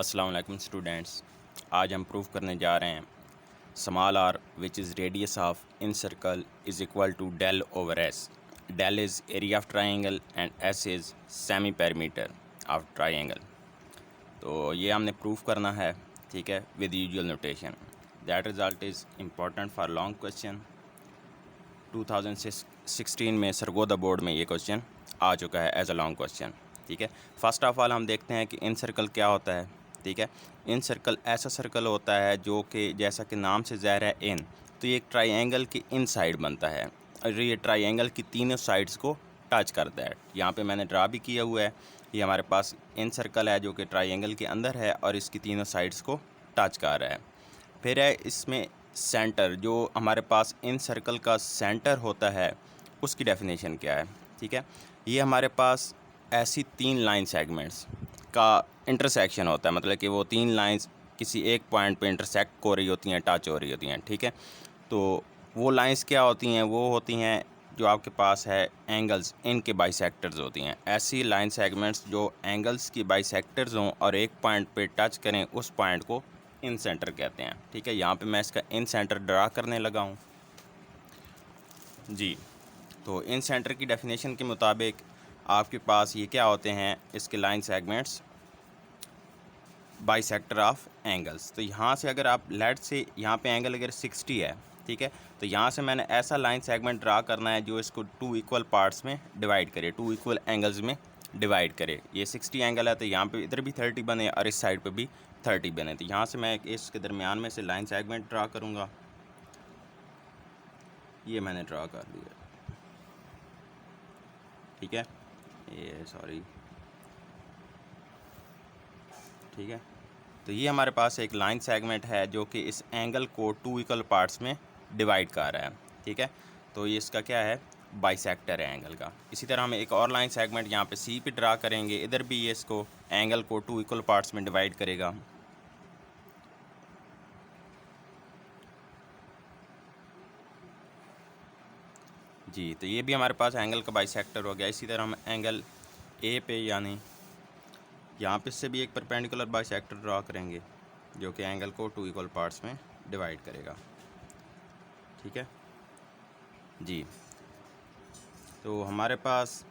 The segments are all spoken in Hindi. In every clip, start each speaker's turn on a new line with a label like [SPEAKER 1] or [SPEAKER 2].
[SPEAKER 1] अस्सलाम वालेकुम स्टूडेंट्स। आज हम प्रूव करने जा रहे हैं small R which is radius of in circle is equal to del over S. Del is area of triangle and S is semi perimeter of triangle. तो ये हमने प्रूव करना है, ठीक है, with usual notation. That result is important for long question. 2016 में सरगोदा बोर्ड में ये क्वेश्चन आ चुका है एज अ लॉन्ग क्वेश्चन, ठीक है। फर्स्ट ऑफ ऑल हम देखते हैं कि इन सर्कल क्या होता है, ठीक है। इन सर्कल ऐसा सर्कल होता है जो कि जैसा कि नाम से ज़ाहिर है इन, तो ये एक ट्राइंगल की इन साइड बनता है और ये ट्राइंगल की तीनों साइड्स को टच करता है। यहाँ पे मैंने ड्रा भी किया हुआ है। ये हमारे पास इन सर्कल है जो कि ट्राइंगल के अंदर है और इसकी तीनों साइड्स को टच कर रहा है। फिर है इसमें सेंटर, जो हमारे पास इन सर्कल का सेंटर होता है उसकी डेफिनेशन क्या है, ठीक है। ये हमारे पास ऐसी तीन लाइन सेगमेंट्स का इंटरसेक्शन होता है, मतलब कि वो तीन लाइंस किसी एक पॉइंट पे इंटरसेक्ट हो रही होती हैं, टच हो रही होती हैं, ठीक है। तो वो लाइंस क्या होती हैं, वो होती हैं जो आपके पास है एंगल्स, इनके बाइसेक्टर्स होती हैं। ऐसी लाइन सेगमेंट्स जो एंगल्स की बाइसेक्टर्स हों और एक पॉइंट पे टच करें, उस पॉइंट को इन सेंटर कहते हैं, ठीक है। यहाँ पे मैं इसका इन सेंटर ड्रा करने लगा हूँ जी। तो इन सेंटर की डेफिनेशन के मुताबिक आपके पास ये क्या होते हैं, इसके line segments bisector of angles. तो यहाँ से अगर आप लेट से यहाँ पे एंगल अगर 60 है, ठीक है, तो यहाँ से मैंने ऐसा लाइन सेगमेंट ड्रा करना है जो इसको टू इक्वल पार्ट्स में डिवाइड करे, टू इक्वल एंगल्स में डिवाइड करे। ये 60 एंगल है तो यहाँ पे इधर भी 30 बने और इस साइड पे भी 30 बने। तो यहाँ से मैं इसके दरमियान में से लाइन सेगमेंट ड्रा करूँगा। ये मैंने ड्रा कर दिया, ठीक है। ये सॉरी, ठीक है। तो ये हमारे पास एक लाइन सेगमेंट है जो कि इस एंगल को टू इक्वल पार्ट्स में डिवाइड कर रहा है, ठीक है। तो ये इसका क्या है, बाइसेक्टर है एंगल का। इसी तरह हम एक और लाइन सेगमेंट यहाँ पे सी पे ड्रा करेंगे, इधर भी ये इसको एंगल को टू इक्वल पार्ट्स में डिवाइड करेगा। जी, तो ये भी हमारे पास एंगल का बाइसेक्टर हो गया। इसी तरह हम एंगल ए पे यानी यहाँ पे से भी एक परपेंडिकुलर बाइसेक्टर ड्रा करेंगे जो कि एंगल को टू इक्वल पार्ट्स में डिवाइड करेगा, ठीक है जी। तो हमारे पास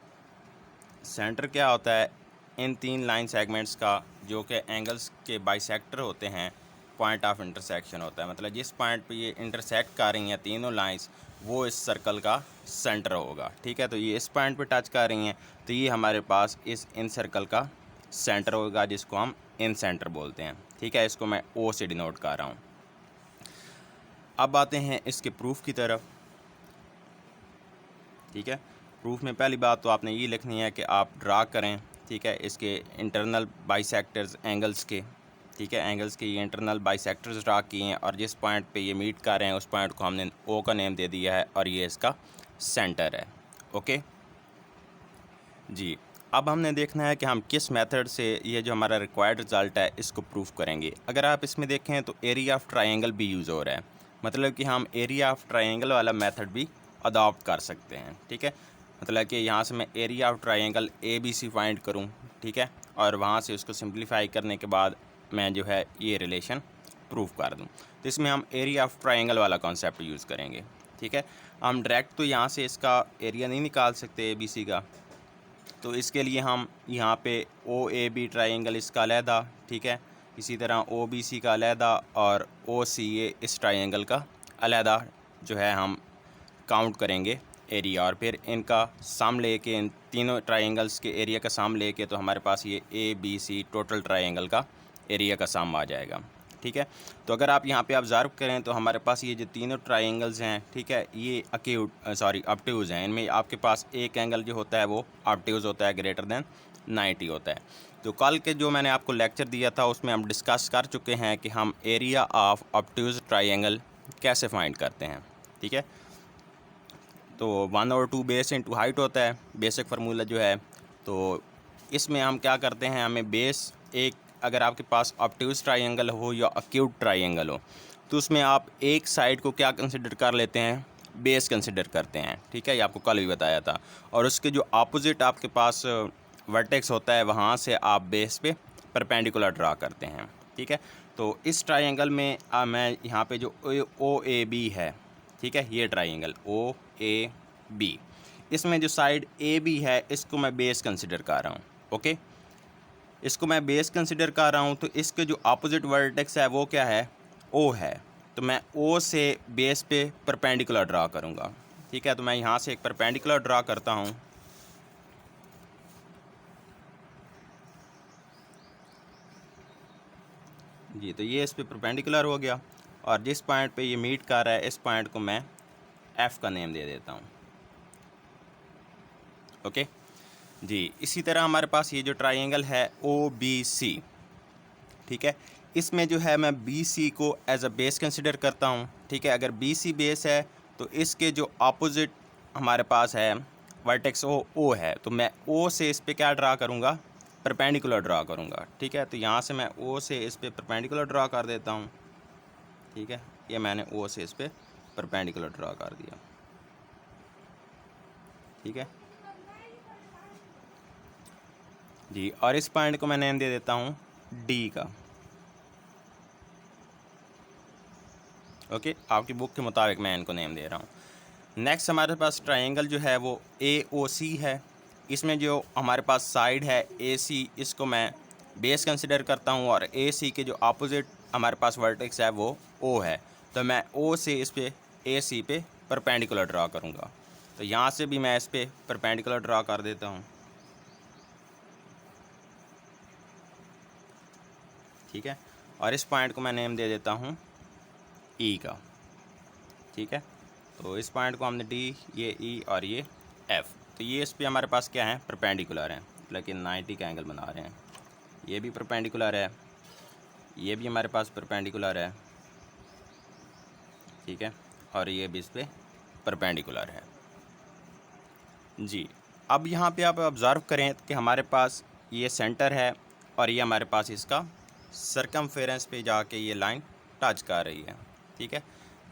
[SPEAKER 1] सेंटर क्या होता है इन तीन लाइन सेगमेंट्स का, जो कि एंगल्स के बाइसेक्टर होते हैं, पॉइंट ऑफ इंटरसेक्शन होता है। मतलब जिस पॉइंट पे ये इंटरसेक्ट कर रही हैं तीनों लाइंस, वो इस सर्कल का सेंटर होगा, ठीक है। तो ये इस पॉइंट पे टच कर रही हैं तो ये हमारे पास इस इन सर्कल का सेंटर होगा, जिसको हम इन सेंटर बोलते हैं, ठीक है। इसको मैं ओ से डिनोट कर रहा हूँ। अब आते हैं इसके प्रूफ की तरफ, ठीक है। प्रूफ में पहली बात तो आपने ये लिखनी है कि आप ड्रा करें, ठीक है, इसके इंटरनल बाइसेक्टर्स एंगल्स के, ठीक है। एंगल्स के ये इंटरनल बाइसेक्टर्स ड्रा किए हैं और जिस पॉइंट पे ये मीट कर रहे हैं उस पॉइंट को हमने ओ का नेम दे दिया है और ये इसका सेंटर है, ओके जी। अब हमने देखना है कि हम किस मेथड से ये जो हमारा रिक्वायर्ड रिज़ल्ट है इसको प्रूफ करेंगे। अगर आप इसमें देखें तो एरिया ऑफ ट्राइंगल भी यूज़ हो रहा है, मतलब कि हम एरिया ऑफ ट्राइंगल वाला मेथड भी अडॉप्ट कर सकते हैं, ठीक है। मतलब कि यहाँ से मैं area of triangle ABC find करूँ, ठीक है, और वहाँ से उसको सिंप्लीफाई करने के बाद मैं जो है ये रिलेशन प्रूफ कर दूँ। तो इसमें हम एरिया ऑफ ट्राइंगल वाला कॉन्सेप्ट यूज़ करेंगे, ठीक है। हम डायरेक्ट तो यहाँ से इसका एरिया नहीं निकाल सकते ABC का, तो इसके लिए हम यहाँ पे OAB ट्राइंगल इसका अलहदा, ठीक है। इसी तरह OBC का अलहदा और OCA इस ट्राइंगल का अलहदा जो है हम काउंट करेंगे एरिया, और फिर इनका सम लेके, इन तीनों ट्राइंगल्स के एरिया का सम लेके, तो हमारे पास ये ABC टोटल ट्राइंगल का एरिया का सम आ जाएगा, ठीक है। तो अगर आप यहाँ पे ऑब्ज़र्व करें तो हमारे पास ये जो तीनों ट्राइंगल्स हैं, ठीक है, ये ऑब्ट्यूज़ हैं। इनमें आपके पास एक एंगल जो होता है वो ऑब्ट्यूज़ होता है, ग्रेटर देन 90 होता है। तो कल के जो मैंने आपको लेक्चर दिया था उसमें हम डिस्कस कर चुके हैं कि हम एरिया ऑफ ऑब्ट्यूज़ ट्राइंगल कैसे फाइंड करते हैं, ठीक है। तो 1/2 बेस इंटू हाइट होता है बेसिक फार्मूला जो है। तो इसमें हम क्या करते हैं, हमें बेस एक, अगर आपके पास ऑब्ट्यूज़ ट्राइंगल हो या एक्यूट ट्राइंगल हो, तो उसमें आप एक साइड को क्या कंसिडर कर लेते हैं, बेस कंसिडर करते हैं, ठीक है। ये आपको कल भी बताया था। और उसके जो अपोजिट आपके पास वर्टेक्स होता है, वहाँ से आप बेस पे परपेंडिकुलर ड्रा करते हैं, ठीक है। तो इस ट्राइंगल में मैं यहाँ पे जो ओ ए बी है, ठीक है, ये ट्राइंगल ओ ए बी, इसमें जो साइड ए बी है इसको मैं बेस कंसिडर कर रहा हूँ, ओके। इसको मैं बेस कंसिडर कर रहा हूँ, तो इसके जो अपोजिट वर्टेक्स है वो क्या है, ओ है। तो मैं ओ से बेस पे परपेंडिकुलर ड्रा करूँगा, ठीक है। तो मैं यहाँ से एक परपेंडिकुलर ड्रा करता हूँ, जी। तो ये इस पे परपेंडिकुलर हो गया, और जिस पॉइंट पे ये मीट कर रहा है इस पॉइंट को मैं एफ़ का नेम दे देता हूँ, ओके जी। इसी तरह हमारे पास ये जो ट्राइंगल है ओ बी सी, ठीक है, इसमें जो है मैं बी सी को एज अ बेस कंसिडर करता हूँ, ठीक है। अगर बी सी बेस है तो इसके जो अपोजिट हमारे पास है वर्टेक्स ओ है, तो मैं ओ से इस पे क्या ड्रा करूँगा, परपेंडिकुलर ड्रा करूँगा, ठीक है। तो यहाँ से मैं ओ से इस पे परपेंडिकुलर ड्रा कर देता हूँ, ठीक है। ये मैंने ओ से इस पे परपेंडिकुलर ड्रा कर दिया, ठीक है जी। और इस पॉइंट को मैं नेम दे देता हूँ डी का, ओके। आपकी बुक के मुताबिक मैं इनको नेम दे रहा हूँ। नेक्स्ट हमारे पास ट्राइंगल जो है वो ए ओ सी है। इसमें जो हमारे पास साइड है ए सी, इसको मैं बेस कंसिडर करता हूँ, और ए सी के जो अपोजिट हमारे पास वर्टेक्स है वो ओ है। तो मैं ओ से इस पे ए सी पे परपेंडिकुलर ड्रा करूँगा। तो यहाँ से भी मैं इस पे परपेंडिकुलर ड्रा कर देता हूँ, ठीक है। और इस पॉइंट को मैं नेम दे देता हूँ ई का, ठीक है। तो इस पॉइंट को हमने डी, ये ई और ये एफ़, तो ये इस पे हमारे पास क्या है, परपेंडिकुलर हैं, लेकिन 90 का एंगल बना रहे हैं। ये भी परपेंडिकुलर है, ये भी हमारे पास परपेंडिकुलर है, ठीक है। और ये भी इस पे परपेंडिकुलर है, जी। अब यहाँ पे आप ऑब्ज़र्व करें कि हमारे पास ये सेंटर है, और ये हमारे पास इसका सरकमफेरेंस पे जाके ये लाइन टच कर रही है, ठीक है।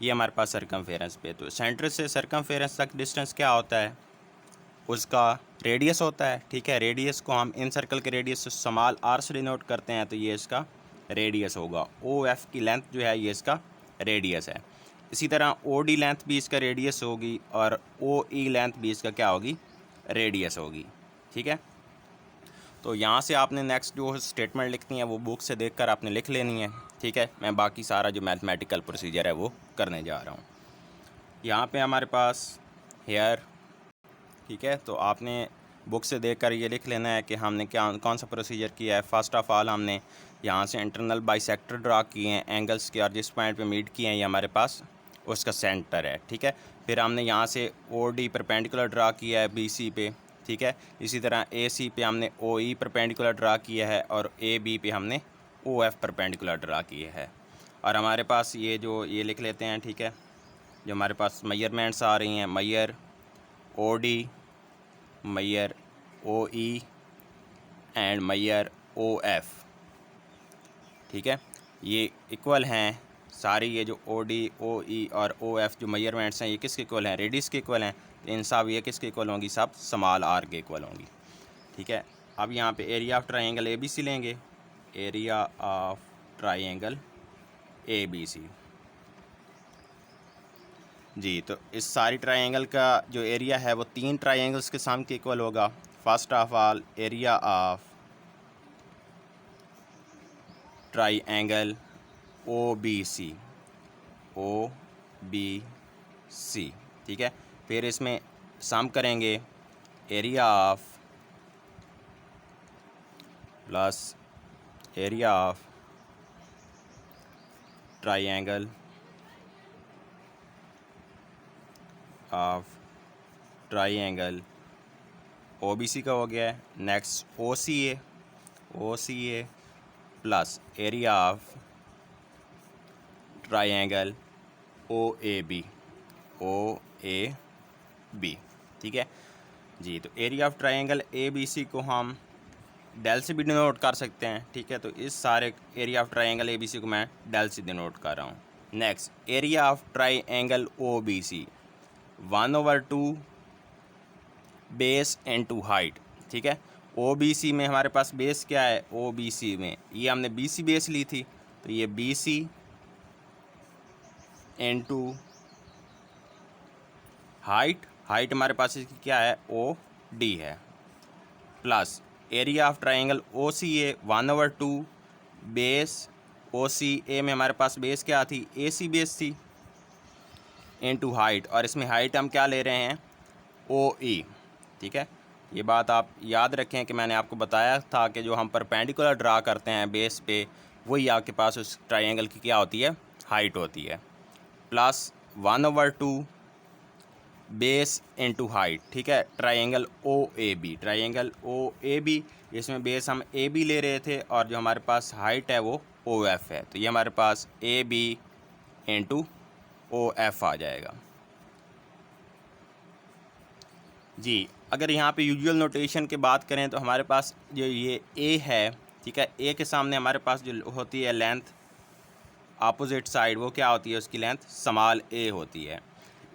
[SPEAKER 1] ये हमारे पास सरकमफेरेंस पे, तो सेंटर से सरकमफेरेंस तक डिस्टेंस क्या होता है, उसका रेडियस होता है, ठीक है। रेडियस को हम इन सर्कल के रेडियस से स्मॉल आर से डिनोट करते हैं, तो ये इसका रेडियस होगा। ओ एफ़ की लेंथ जो है ये इसका रेडियस है। इसी तरह ओ डी लेंथ भी इसका रेडियस होगी, और ओ ई लेंथ भी इसका क्या होगी, रेडियस होगी, ठीक है। तो यहाँ से आपने नेक्स्ट जो स्टेटमेंट लिखनी है वो बुक से देखकर आपने लिख लेनी है, ठीक है। मैं बाकी सारा जो मैथमेटिकल प्रोसीजर है वो करने जा रहा हूँ। यहाँ पे हमारे पास हेयर, ठीक है, तो आपने बुक से देखकर ये लिख लेना है कि हमने क्या कौन सा प्रोसीजर किया है। फ़र्स्ट ऑफ़ ऑल हमने यहाँ से इंटरनल बाइसेक्टर ड्रा किए हैं एंगल्स के, और जिस पॉइंट पे मीट किए हैं ये हमारे पास उसका सेंटर है, ठीक है। फिर हमने यहाँ से ओ डी परपेंडिकुलर ड्रा किया है बी सी पे, ठीक है। इसी तरह ए सी पे हमने ओ ई परपेंडिकुलर ड्रा किया है, और ए बी पे हमने ओ एफ़ परपेंडिकुलर ड्रा किया है। और हमारे पास ये जो ये लिख लेते हैं, ठीक है, जो हमारे पास मेजरमेंट्स आ रही हैं, measure O D, measure O E and measure O F, ठीक है, ये इक्वल हैं सारी। ये जो ओ डी, ओ ई और ओ एफ़ जो मेजरमेंट्स हैं ये किसके इक्वल हैं, रेडियस के इक्वल हैं। तो इन सब ये किसके इक्वल होंगी, सब स्मॉल आर के इक्वल होंगी, ठीक है। अब यहाँ पे area of triangle A B C लेंगे, area of triangle A B C, जी। तो इस सारी ट्राइंगल का जो एरिया है वो 3 ट्राइंगल्स के सम के इक्वल होगा। First of all area of triangle O B C, O B C, ठीक है। फिर इसमें सम करेंगे area of plus area of triangle of triangle O B C का हो गया है। Next O C A plus area of triangle O A B, ठीक है जी। तो area of triangle A B C को हम डेल से भी डिनोट कर सकते हैं, ठीक है। तो इस सारे area of triangle A B C को मैं डेल से डिनोट कर रहा हूँ। Next area of triangle O B C 1/2 base into height, ठीक है। OBC में हमारे पास बेस क्या है, OBC में ये हमने BC बेस ली थी, तो ये BC इंटू हाइट हमारे पास इसकी क्या है, OD है, plus area of triangle OCA 1/2 base OCA में हमारे पास बेस क्या थी, AC बेस थी, इनटू हाइट, और इसमें हाइट हम क्या ले रहे हैं, OE। ठीक है, ये बात आप याद रखें कि मैंने आपको बताया था कि जो हम परपेंडिकुलर ड्रा करते हैं बेस पे, वही आपके पास उस ट्राइंगल की क्या होती है, हाइट होती है, प्लस 1/2 बेस इनटू हाइट। ठीक है, ट्राइंगल OAB, इसमें बेस हम AB ले रहे थे और जो हमारे पास हाइट है वो OF है, तो ये हमारे पास AB इंटू OF आ जाएगा जी। अगर यहाँ पे यूजुअल नोटेशन की बात करें तो हमारे पास जो ये A है, ठीक है, A के सामने हमारे पास जो होती है लेंथ अपोजिट साइड, वो क्या होती है, उसकी लेंथ स्मॉल a होती है।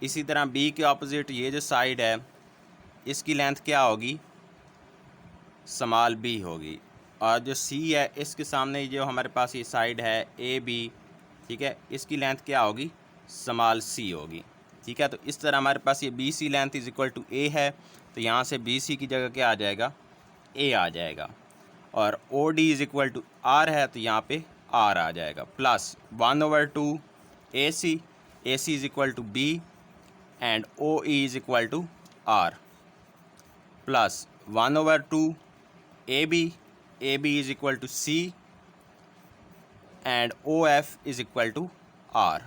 [SPEAKER 1] इसी तरह B के अपोजिट ये जो साइड है, इसकी लेंथ क्या होगी, स्मॉल b होगी, और जो C है इसके सामने जो हमारे पास ये साइड है AB, ठीक है, इसकी लेंथ क्या होगी, स्मॉल c होगी। ठीक है, तो इस तरह हमारे पास ये BC length is equal to A है, तो यहाँ से BC की जगह क्या आ जाएगा, A आ जाएगा, और OD is equal to R है, तो यहाँ पे R आ जाएगा, plus 1/2 AC is equal to B and OE is equal to R, plus 1/2 AB is equal to C and OF is equal to R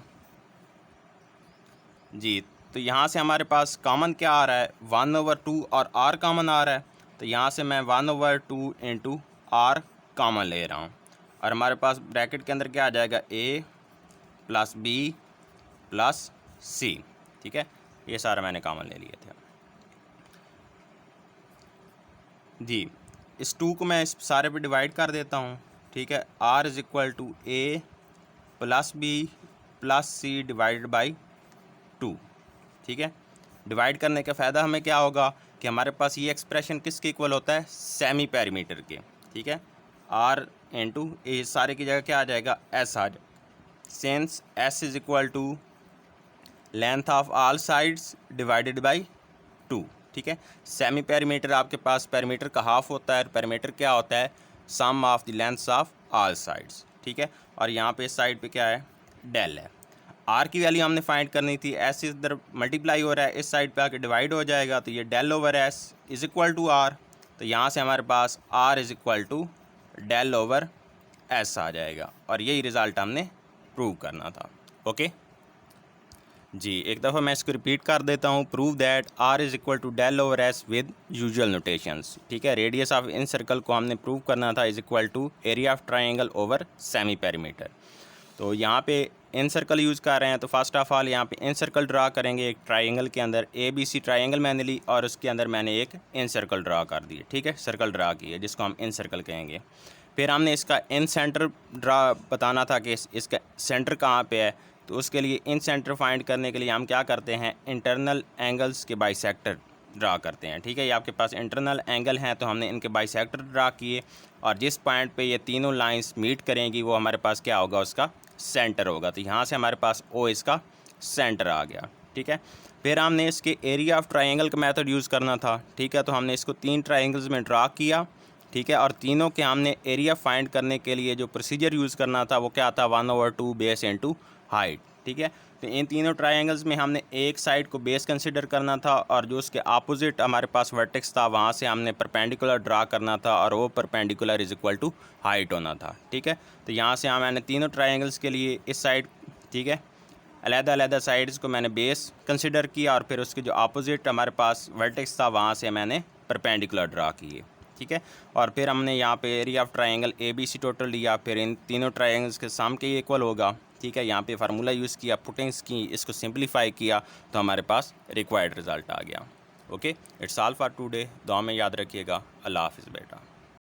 [SPEAKER 1] जी। तो यहाँ से हमारे पास कॉमन क्या आ रहा है, 1/2 और R कॉमन आ रहा है, तो यहाँ से मैं 1/2 इंटू R कॉमन ले रहा हूँ, और हमारे पास ब्रैकेट के अंदर क्या आ जाएगा, A plus B plus C। ठीक है, ये सारा मैंने कॉमन ले लिए थे जी। इस 2 को मैं इस सारे पे डिवाइड कर देता हूँ। ठीक है, R is equal to A plus B plus C divided by 2। ठीक है, डिवाइड करने का फ़ायदा हमें क्या होगा कि हमारे पास ये एक्सप्रेशन किसके इक्वल होता है, सेमी पेरीमीटर के। ठीक है, R इंटू ए सारे की जगह क्या आ जाएगा, S आ जाएगा, since S is equal to length of all sides divided by 2। ठीक है, सेमी पेरीमीटर आपके पास पेरीमीटर का हाफ होता है, पेरीमीटर क्या होता है, sum of the lengths of all sides. ठीक है, और यहाँ पे इस साइड पे क्या है, डेल है। R की वैल्यू हमने फाइंड करनी थी, S इधर मल्टीप्लाई हो रहा है, इस साइड पे आके डिवाइड हो जाएगा, तो ये del over S is equal to R, तो यहाँ से हमारे पास R is equal to del over S आ जाएगा, और यही रिज़ल्ट हमने प्रूव करना था। ओके जी, एक दफ़ा मैं इसको रिपीट कर देता हूँ, prove that R is equal to del over S with usual notations. ठीक है, रेडियस ऑफ इन सर्कल को हमने प्रूव करना था is equal to area of triangle over semi perimeter. तो यहाँ पे इन सर्कल यूज़ कर रहे हैं, तो फर्स्ट ऑफ ऑल यहाँ पे इन सर्कल ड्रा करेंगे एक ट्राइंगल के अंदर, ABC ट्राइंगल मैंने ली और उसके अंदर मैंने एक इन सर्कल ड्रा कर दिए। ठीक है, सर्कल ड्रा किए जिसको हम इन सर्कल कहेंगे। फिर हमने इसका इन सेंटर ड्रा बताना था कि इसका सेंटर कहाँ पे है, तो उसके लिए इन सेंटर फाइंड करने के लिए हम क्या करते हैं, इंटरनल एंगल्स के बाइसेक्टर ड्रा करते हैं। ठीक है, ये आपके पास इंटरनल एंगल हैं, तो हमने इनके बाइसेक्टर ड्रा किए, और जिस पॉइंट पे ये तीनों लाइंस मीट करेंगी वो हमारे पास क्या होगा, उसका सेंटर होगा। तो यहाँ से हमारे पास O इसका सेंटर आ गया। ठीक है, फिर हमने इसके एरिया ऑफ ट्राइंगल का मेथड यूज़ करना था। ठीक है, तो हमने इसको 3 ट्राइंगल्स में ड्रा किया। ठीक है, और तीनों के हमने एरिया फाइंड करने के लिए जो प्रोसीजर यूज़ करना था वो क्या था, 1/2 बेस इंटू हाइट। ठीक है, तो इन तीनों ट्रायंगल्स में हमने एक साइड को बेस कंसिडर करना था, और जो उसके अपोजिट हमारे पास वर्टेक्स था वहाँ से हमने परपेंडिकुलर ड्रा करना था, और वो perpendicular is equal to height होना था। ठीक है, तो यहाँ से मैंने तीनों ट्रायंगल्स के लिए इस साइड, ठीक है, अलग-अलग साइड्स को मैंने बेस कंसिडर किया, और फिर उसके जो अपोजिट हमारे पास वर्टेक्स था वहाँ से मैंने परपेंडिकुलर ड्रा किए। ठीक है, और फिर हमने यहाँ पे area of triangle ABC total लिया, फिर इन तीनों ट्रायंगल्स के सम के इक्वल होगा। ठीक है, यहाँ पे फार्मूला यूज़ किया, पुटिंग्स की, इसको सिंप्लीफाई किया, तो हमारे पास रिक्वायर्ड रिज़ल्ट आ गया। Okay, it's all for today. दुआ में याद रखिएगा। अल्लाह हाफिज़ बेटा।